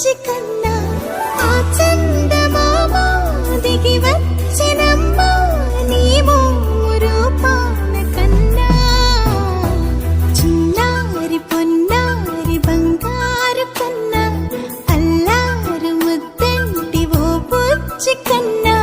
బుజ్జి కన్నా ఆ చందమామ దిగి వచ్చినమ్మ నీ రూపాన కన్నా చిన్నారి పొన్నారి బంగారు కన్నా అల్లారు ముద్దంటి ఓ బుజ్జి కన్నా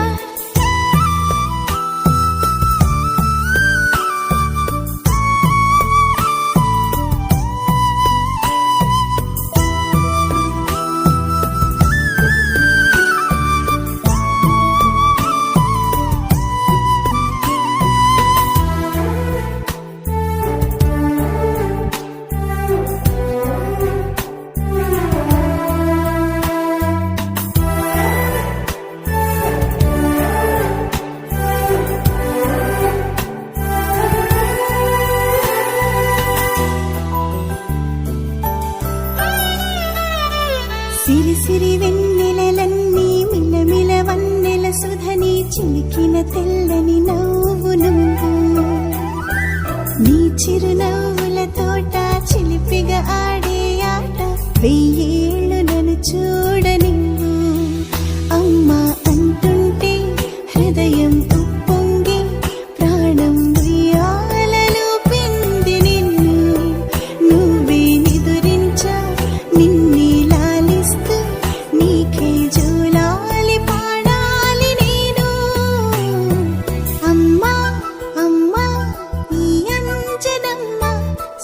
సిరి సిరి వెన్నెలలన్నీ మిలమిల వన్నెల సుధని చిలికిన తెల్లని నవ్వు నువ్వు నీ చిరునవ్వుల తోట చిలిపిగా ఆడే ఆట వెయ్యేళ్ళు నన్ను చూడ నువ్వు అమ్మా అంటుంటే హృదయం ఉప్పొంగి ప్రాణం ఉయ్యాలలో పిండి నిన్ను నువ్వే నిదురించా నిన్నే నీకే జోలాలి పాడాలి నేను అమ్మా అమ్మా ఈ అంజనమ్మ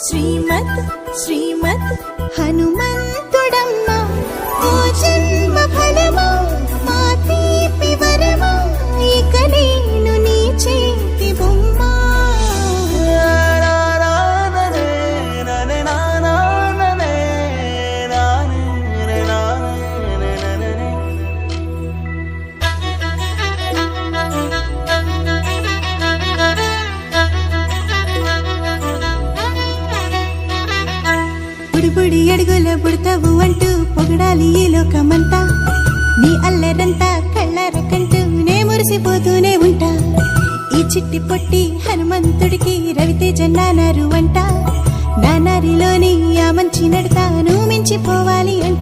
శ్రీమత్ శ్రీమత్ హనుమంతుడమ్మ ఓ జన్మ ఫలమా మా తీపి వరమా ఇక నేను నీ చేతి బొమ్మ బుడి అడుగుల బుడతావు అంటూ పొగడాలి ఈ లోకమంతా నీ అల్లరంతా కళ్ళారకంటూ నే మురిసిపోతూనే ఉంటా ఈ చిట్టి పొట్టి హనుమంతుడికి రవితేజ నానారు అంట నానారిలోని ఆ మంచి నడతా నువ్వు మించిపోవాలి అంట